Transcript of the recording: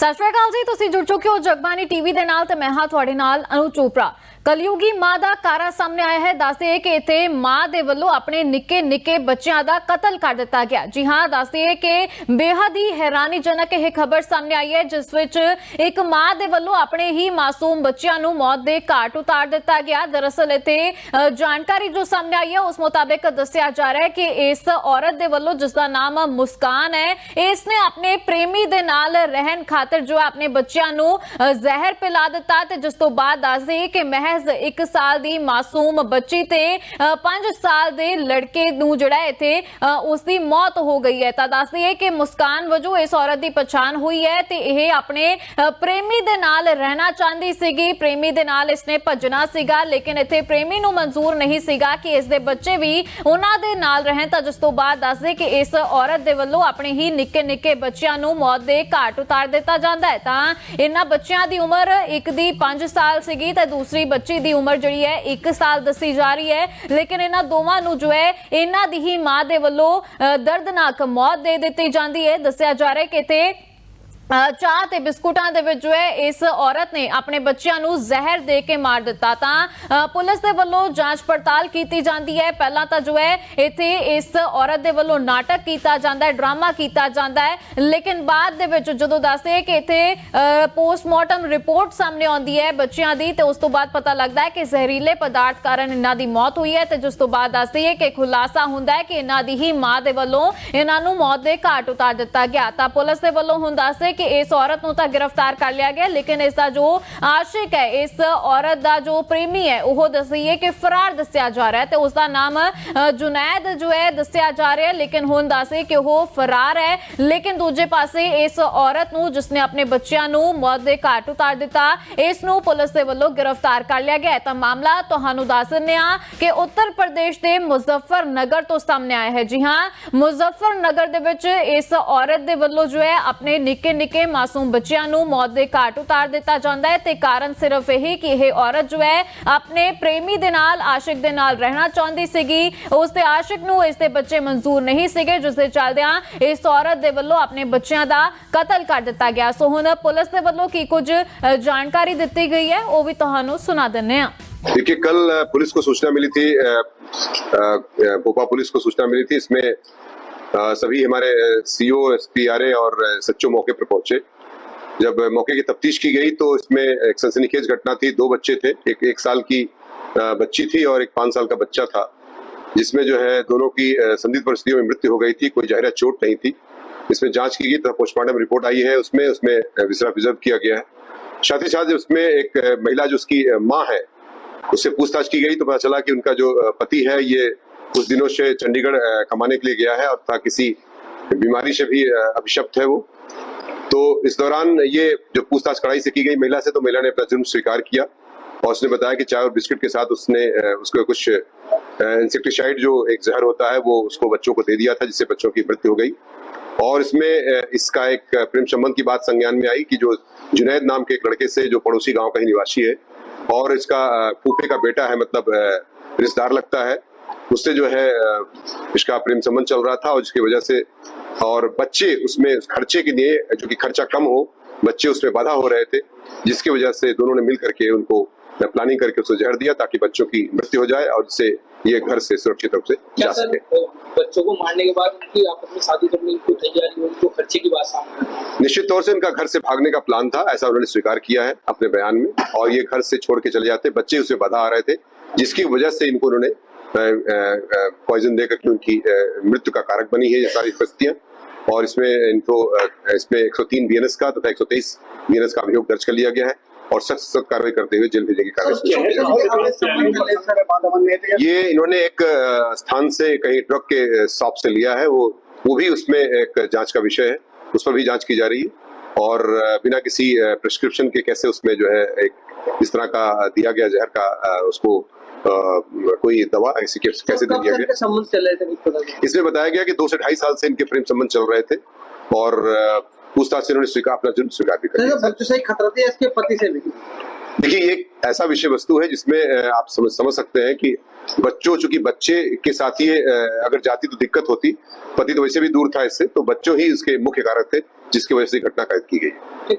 ਸਤਿ ਸ਼੍ਰੀ ਅਕਾਲ ਜੀ, ਤੁਸੀਂ ਜੁੜ ਚੁੱਕੇ ਹੋ ਜਗਬਾਣੀ ਟੀਵੀ ਦੇ ਨਾਲ ਤੇ ਮੈਂ ਹਾਂ ਤੁਹਾਡੇ ਨਾਲ ਅਨੂ ਚੋਪੜਾ। ਕਲਯੁਗੀ ਮਾਂ ਦਾ ਕਾਰਾ ਸਾਹਮਣੇ ਆਇਆ ਹੈ। ਦੱਸਦੇ ਕਿ ਇੱਥੇ ਮਾਂ ਦੇ ਵੱਲੋਂ ਆਪਣੇ ਨਿੱਕੇ ਬੱਚਿਆਂ ਦਾ ਕਤਲ ਕਰ ਦਿੱਤਾ ਗਿਆ। ਜੀ ਹਾਂ, ਦੱਸਦੇ ਕਿ ਬੇहद ਹੀ ਹੈਰਾਨੀਜਨਕ ਇਹ ਖਬਰ ਸਾਹਮਣੇ ਆਈ ਹੈ, ਜਿਸ ਵਿੱਚ ਇੱਕ ਮਾਂ ਦੇ ਵੱਲੋਂ ਆਪਣੇ ਹੀ ਮਾਸੂਮ ਬੱਚਿਆਂ ਨੂੰ ਮੌਤ ਦੇ ਘਾਟ ਉਤਾਰ ਦਿੱਤਾ ਗਿਆ। ਦਰਅਸਲ ਇੱਥੇ ਜਾਣਕਾਰੀ ਜੋ ਸਾਹਮਣੇ ਆਈ ਹੈ ਉਸ ਮੁਤਾਬਿਕ ਦੱਸਿਆ ਜਾ ਰਿਹਾ ਹੈ ਕਿ ਇਸ ਔਰਤ ਦੇ ਵੱਲੋਂ, ਜਿਸ ਦਾ ਨਾਮ ਮੁਸਕਾਨ ਹੈ, ਇਸ ਨੇ ਆਪਣੇ ਪ੍ਰੇਮੀ ਦੇ ਨਾਲ ਰਹਿਣ ਖਾਤਰ ਜੋ ਆਪਣੇ ਬੱਚਿਆਂ ਨੂੰ ਜ਼ਹਿਰ ਪਿਲਾ ਦਿੱਤਾ ਤੇ ਜਿਸ ਤੋਂ ਬਾਅਦ ਦੱਸਦੇ ਕਿ महज 1 साल ਦੀ ਮਾਸੂਮ ਬੱਚੀ ਤੇ 5 ਸਾਲ ਦੇ ਲੜਕੇ ਨੂੰ ਜਿਹੜਾ ਇੱਥੇ ਉਸ ਦੀ ਮੌਤ ਹੋ ਗਈ ਹੈ। ਤਾਂ ਦੱਸਦੀ ਹੈ ਕਿ ਮੁਸਕਾਨ ਵਜੋਂ ਇਸ ਔਰਤ ਦੀ ਪਛਾਣ ਹੋਈ ਹੈ ਤੇ ਇਹ ਆਪਣੇ ਪ੍ਰੇਮੀ ਦੇ ਨਾਲ ਰਹਿਣਾ ਚਾਹੁੰਦੀ ਸੀਗੀ। ਪ੍ਰੇਮੀ ਦੇ ਨਾਲ ਇਸਨੇ ਭੱਜਣਾ ਸੀਗਾ, ਲੇਕਿਨ ਇੱਥੇ ਪ੍ਰੇਮੀ ਨੂੰ ਮਨਜ਼ੂਰ ਨਹੀਂ ਸੀਗਾ ਕਿ ਇਸ ਦੇ ਬੱਚੇ ਵੀ ਉਹਨਾਂ ਦੇ ਨਾਲ ਰਹਿਣ। ਤਾਂ ਜਿਸ ਤੋਂ ਬਾਅਦ ਦੱਸਦੇ ਕਿ ਇਸ ਔਰਤ ਦੇ ਵੱਲੋਂ ਆਪਣੇ ਹੀ ਨਿੱਕੇ ਬੱਚਿਆਂ ਨੂੰ ਮੌਤ ਦੇ ਘਾਟ ਉਤਾਰ ਦਿੱਤਾ ਜਾਂਦਾ ਹੈ। ਤਾਂ ਇਹਨਾਂ ਬੱਚਿਆਂ ਦੀ ਉਮਰ ਇੱਕ ਦੀ 5 ਸਾਲ ਸੀਗੀ ਤੇ ਦੂਸਰੀ ਬੱਚੀ ਦੀ ਉਮਰ ਜਿਹੜੀ ਹੈ 1 ਸਾਲ ਦੱਸੀ ਜਾ ਰਹੀ ਹੈ। ਲੇਕਿਨ ਇਹਨਾਂ ਦੋਵਾਂ ਨੂੰ ਜੋ ਹੈ ਇਹਨਾਂ ਦੀ ਹੀ ਮਾਂ ਦੇ ਵੱਲੋਂ ਦਰਦਨਾਕ ਮੌਤ ਦੇ ਦਿੱਤੀ ਜਾਂਦੀ ਹੈ। ਦੱਸਿਆ ਜਾ ਰਿਹਾ ਕਿ ਇੱਥੇ ਚਾਹ ਤੇ ਬਿਸਕੁਟਾਂ ਦੇ ਵਿੱਚ ਜੋ ਹੈ ਇਸ ਔਰਤ ਨੇ ਆਪਣੇ ਬੱਚਿਆਂ ਨੂੰ ਜ਼ਹਿਰ ਦੇ ਕੇ ਮਾਰ ਦਿੱਤਾ। ਤਾਂ ਪੁਲਿਸ ਦੇ ਵੱਲੋਂ ਜਾਂਚ ਪੜਤਾਲ ਕੀਤੀ ਜਾਂਦੀ ਹੈ। ਪਹਿਲਾਂ ਤਾਂ ਜੋ ਹੈ ਇੱਥੇ ਇਸ ਔਰਤ ਦੇ ਵੱਲੋਂ ਨਾਟਕ ਕੀਤਾ ਜਾਂਦਾ ਹੈ, ਡਰਾਮਾ ਕੀਤਾ ਜਾਂਦਾ ਹੈ, ਲੇਕਿਨ ਬਾਅਦ ਦੇ ਵਿੱਚ ਜਦੋਂ ਦੱਸਦੇ ਕਿ ਇੱਥੇ ਪੋਸਟਮਾਰਟਮ ਰਿਪੋਰਟ ਸਾਹਮਣੇ ਆਉਂਦੀ ਹੈ ਬੱਚਿਆਂ ਦੀ ਤੇ ਉਸ ਤੋਂ ਬਾਅਦ ਪਤਾ ਲੱਗਦਾ ਹੈ ਕਿ ਜ਼ਹਿਰੀਲੇ ਪਦਾਰਥ ਕਾਰਨ ਇਹਨਾਂ ਦੀ ਮੌਤ ਹੋਈ ਹੈ। ਤੇ ਜਿਸ ਤੋਂ ਬਾਅਦ ਦੱਸਦੀ ਹੈ ਕਿ ਖੁਲਾਸਾ ਹੁੰਦਾ ਹੈ ਕਿ ਇਹਨਾਂ ਦੀ ਹੀ ਮਾਂ ਦੇ ਵੱਲੋਂ ਇਹਨਾਂ ਨੂੰ ਮੌਤ ਦੇ ਘਾਟ ਉਤਾਰ ਦਿੱਤਾ ਗਿਆ। ਤਾਂ ਪੁਲਿਸ ਦੇ ਵੱਲੋਂ ਹੁਣ ਦੱਸਦੇ ਕਿ ਇਸ ਔਰਤ ਨੂੰ ਤਾਂ गिरफ्तार कर लिया गया, लेकिन इसका जो आशिक है, इस औरत का जो प्रेमी है, वो दसी है कि फरार दसिया जा रहा है। तो उसका नाम जुनैद जो है दसिया जा रहा है, लेकिन हुण दसे कि वो फरार है। लेकिन दूजे पासे इस औरत नूं जिसने अपने बच्चों नूं मौत दे घाट उतार दिता, इस नूं पुलिस दे वल्लों गिरफ्तार कर लिया गया है। तो मामला तुहानूं दस दिंदे हां कि उत्तर प्रदेश के मुजफ्फरनगर तो सामने आया है। जी हां, मुजफ्फरनगर दे विच इस औरत दे वल्लों जो है अपने निक्के मासूम बच्चों ਨੂੰ मौत ਦੇ ਘਾਟ ਉਤਾਰ ਦਿੱਤਾ ਜਾਂਦਾ ਹੈ। ਤੇ ਕਾਰਨ ਸਿਰਫ ਇਹ ਕਿ ਇਹ ਔਰਤ ਜੋ ਹੈ ਆਪਣੇ ਪ੍ਰੇਮੀ ਦੇ ਨਾਲ, ਆਸ਼ਿਕ ਦੇ ਨਾਲ ਰਹਿਣਾ ਚਾਹੁੰਦੀ ਸੀਗੀ। ਉਸ ਦੇ ਆਸ਼ਿਕ ਨੂੰ ਇਸ ਦੇ ਬੱਚੇ ਮਨਜ਼ੂਰ ਨਹੀਂ ਸੀਗੇ, ਜਿਸ ਦੇ ਚੱਲਦਿਆਂ ਇਸ ਔਰਤ ਦੇ ਵੱਲੋਂ ਆਪਣੇ ਬੱਚਿਆਂ ਦਾ ਕਤਲ ਕਰ ਦਿੱਤਾ ਗਿਆ। ਸੋ ਹੁਣ ਪੁਲਿਸ ਦੇ ਵੱਲੋਂ ਕੀ ਕੁਝ ਜਾਣਕਾਰੀ ਦਿੱਤੀ गई है वो भी ਤੁਹਾਨੂੰ सुना देने हैं। देखिए, कल पुलिस को सूचना मिली थी, भोपाल पुलिस को सूचना मिली थी। इसमें सभी हमारे सीओ, एसपीआरए और सच्चो मौके पर पहुंचे। जब मौके की तफ्तीश की गई तो इसमें एक सनसनीखेज घटना थी। 2 बच्चे थे, एक 1 साल की बच्ची थी और एक 5 साल का बच्चा था, जिसमें जो है दोनों की संदिग्ध परिस्थितियों में मृत्यु हो गई थी। कोई जाहिर चोट नहीं थी। इसमें जांच की गई तो पोस्टमार्टम रिपोर्ट आई है, उसमें विसरा प्रिजर्व किया गया है। साथ ही साथ उसमें एक महिला जो उसकी माँ है, उससे पूछताछ की गई तो पता चला कि उनका जो पति है ये कुछ दिनों से चंडीगढ़ कमाने के लिए गया है और था किसी बीमारी से भी अभिशप्त है वो। तो इस दौरान ये जो पूछताछ कड़ाई से की गई महिला से, तो महिला ने अपना जुर्म स्वीकार किया और उसने बताया कि चाय और बिस्किट के साथ उसने उसको कुछ इंसेक्टिसाइड जो एक जहर होता है वो उसको बच्चों को दे दिया था, जिससे बच्चों की मृत्यु हो गई। और इसमें इसका एक प्रेम संबंध की बात संज्ञान में आई कि जो जुनैद नाम के एक लड़के से, जो पड़ोसी गांव का ही निवासी है और इसका फूफे का बेटा है, मतलब रिश्तेदार लगता है, उससे जो है इसका प्रेम संबंध चल रहा था। और जिसकी वजह से और बच्चे उसमें खर्चे के लिए, जो कि खर्चा कम हो, बच्चे उसमें बाधा हो रहे थे, जिसकी वजह से दोनों ने मिल करके उनको प्लानिंग करके उसको जहर दिया ताकि बच्चों की मृत्यु हो जाए और जिससे ये घर से सुरक्षित रूप से जा सके। बच्चों को मारने के बाद उनकी आपस में शादी करने की तैयारी, उनको खर्चे की बात सामने आई। निश्चित तौर से उनका घर से भागने का प्लान था, ऐसा उन्होंने स्वीकार किया है अपने बयान में। और ये घर से छोड़ के चले जाते, बच्चे उसमें बाधा आ रहे थे, जिसकी वजह से इनको उन्होंने पॉइजन देकर के उनकी मृत्यु का कारक बनी है ये सारी परिस्थितियां। और इसमें इनको इसमें 103 बीएनएस का तथा 123 बीएनएस का अभियोग दर्ज कर लिया गया है और सख्त कार्रवाई करते हुए जेल भेजने की कार्रवाई। ये इन्होंने एक स्थान से कहीं ड्रग के शॉप से लिया है, वो भी उसमें एक जांच का विषय है, उस पर भी जांच की जा रही है। और बिना किसी प्रिस्क्रिप्शन के कैसे उसमें जो है एक इस तरह का दिया गया जहर का उसको कोई दवा ऐसी कैसे दे दिया गया। इसमें बताया गया कि 2 से 2.5 साल से इनके प्रेम संबंध चल रहे थे और पूछताछ से उन्होंने अपना जुर्म स्वीकार भी कर लिया। बच्चों से खतरा था इसके पति से भी। देखिए, ये ऐसा विषय वस्तु है जिसमें आप समझ सकते हैं कि बच्चों, चूंकि बच्चे के साथ ही अगर जाती तो दिक्कत होती, पति तो वैसे भी दूर था इससे, तो बच्चों ही इसके मुख्य कारक थे जिसकी वजह से घटना कैद की गई।